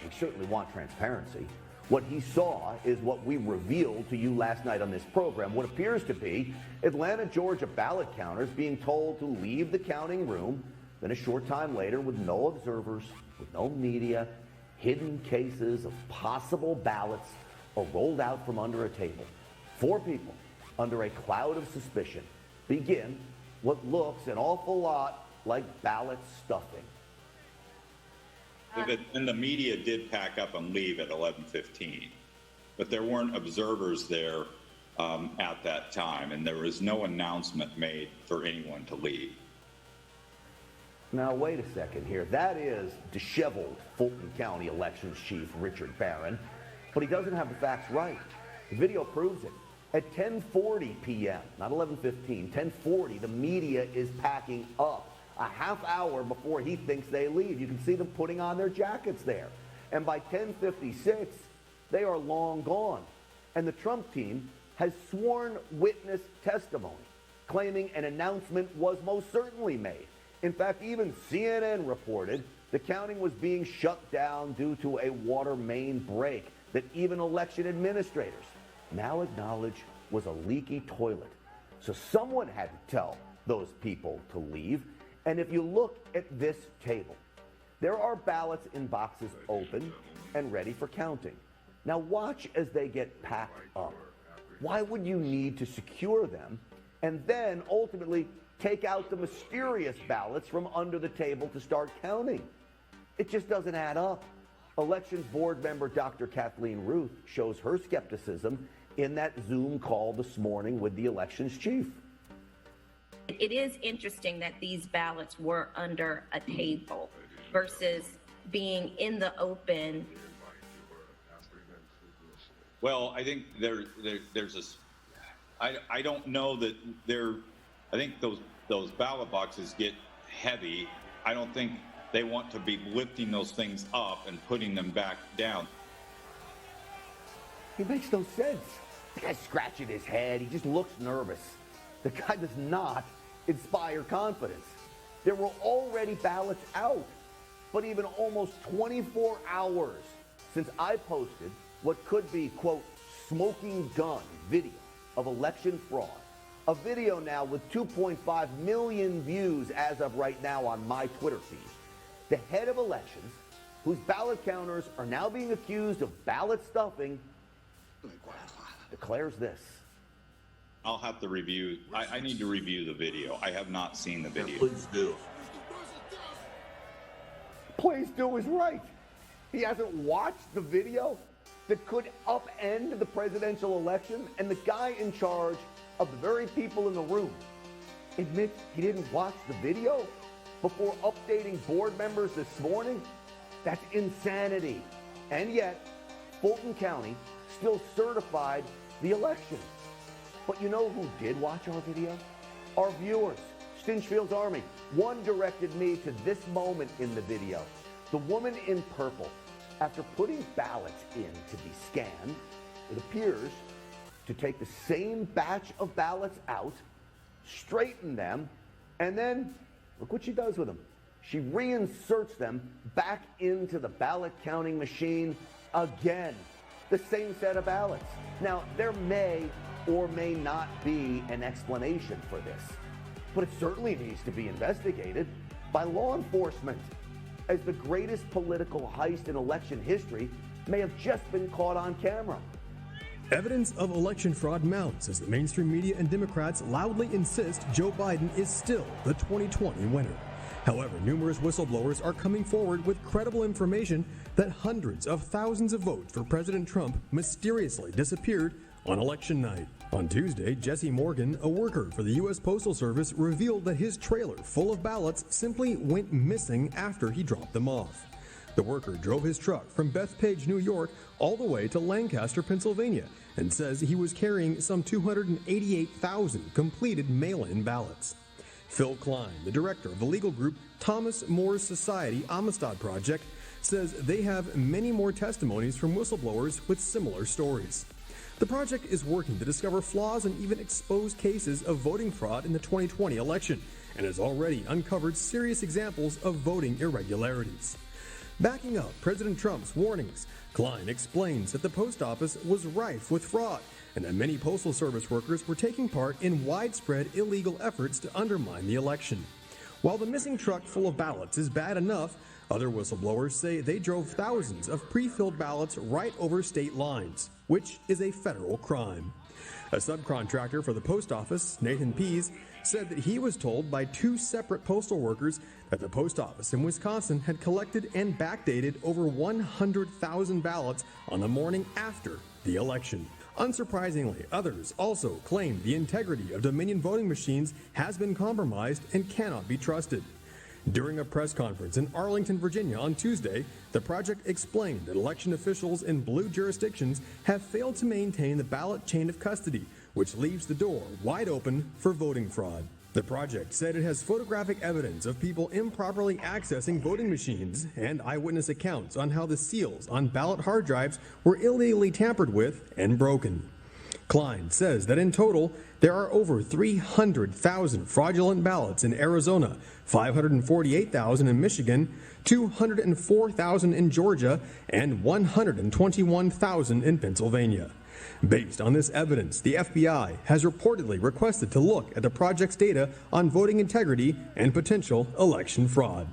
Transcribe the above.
We certainly want transparency. What he saw is what we revealed to you last night on this program, what appears to be Atlanta, Georgia ballot counters being told to leave the counting room. Then a short time later, with no observers, with no media, hidden cases of possible ballots are rolled out from under a table. 4 people, under a cloud of suspicion, begin what looks an awful lot like ballot stuffing. And the media did pack up and leave at 11:15, but there weren't observers there at that time, and there was no announcement made for anyone to leave. Now, wait a second here. That is disheveled Fulton County Elections Chief Richard Barron, but he doesn't have the facts right. The video proves it. At 10:40 p.m., not 11:15, 10:40, the media is packing up. A half hour before he thinks they leave. You can see them putting on their jackets there. And by 10:56, they are long gone. And the Trump team has sworn witness testimony, claiming an announcement was most certainly made. In fact, even CNN reported the counting was being shut down due to a water main break that even election administrators now acknowledge was a leaky toilet. So someone had to tell those people to leave. And if you look at this table, there are ballots in boxes open and ready for counting. Now watch as they get packed up. Why would you need to secure them and then ultimately take out the mysterious ballots from under the table to start counting? It just doesn't add up. Elections board member Dr. Kathleen Ruth shows her skepticism in that Zoom call this morning with the elections chief. It is interesting that these ballots were under a table versus being in the open. Well, I think there's a. I don't know that I think those ballot boxes get heavy. I don't think they want to be lifting those things up and putting them back down. It makes no sense. The guy's scratching his head. He just looks nervous. The guy does not inspire confidence. There were already ballots out, but even almost 24 hours since I posted what could be, quote, smoking gun video of election fraud, a video now with 2.5 million views as of right now on my Twitter feed. The head of elections, whose ballot counters are now being accused of ballot stuffing, declares this. I'll have to review. I need to review the video. I have not seen the video. Please do. Please do is right. He hasn't watched the video that could upend the presidential election, and the guy in charge of the very people in the room admits he didn't watch the video before updating board members this morning. That's insanity. And yet, Fulton County still certified the election. But you know who did watch our video? Our viewers, Stinchfield's Army. One directed me to this moment in the video. The woman in purple, after putting ballots in to be scanned, it appears to take the same batch of ballots out, straighten them, and then look what she does with them. She reinserts them back into the ballot counting machine again. The same set of ballots. Now, there may or may not be an explanation for this, but it certainly needs to be investigated by law enforcement, as the greatest political heist in election history may have just been caught on camera. Evidence of election fraud mounts as the mainstream media and Democrats loudly insist Joe Biden is still the 2020 winner. However, numerous whistleblowers are coming forward with credible information that hundreds of thousands of votes for President Trump mysteriously disappeared on election night. On Tuesday, Jesse Morgan, a worker for the U.S. Postal Service, revealed that his trailer full of ballots simply went missing after he dropped them off. The worker drove his truck from Bethpage, New York, all the way to Lancaster, Pennsylvania, and says he was carrying some 288,000 completed mail-in ballots. Phil Klein, the director of the legal group Thomas More Society Amistad Project, says they have many more testimonies from whistleblowers with similar stories. The project is working to discover flaws and even expose cases of voting fraud in the 2020 election, and has already uncovered serious examples of voting irregularities. Backing up President Trump's warnings, Klein explains that the post office was rife with fraud and that many Postal Service workers were taking part in widespread illegal efforts to undermine the election. While the missing truck full of ballots is bad enough, other whistleblowers say they drove thousands of pre-filled ballots right over state lines, which is a federal crime. A subcontractor for the post office, Nathan Pease, said that he was told by two separate postal workers that the post office in Wisconsin had collected and backdated over 100,000 ballots on the morning after the election. Unsurprisingly, others also claim the integrity of Dominion voting machines has been compromised and cannot be trusted. During a press conference in Arlington, Virginia on Tuesday, the project explained that election officials in blue jurisdictions have failed to maintain the ballot chain of custody, which leaves the door wide open for voting fraud. The project said it has photographic evidence of people improperly accessing voting machines and eyewitness accounts on how the seals on ballot hard drives were illegally tampered with and broken. Klein says that in total, there are over 300,000 fraudulent ballots in Arizona, 548,000 in Michigan, 204,000 in Georgia, and 121,000 in Pennsylvania. Based on this evidence, the FBI has reportedly requested to look at the project's data on voting integrity and potential election fraud.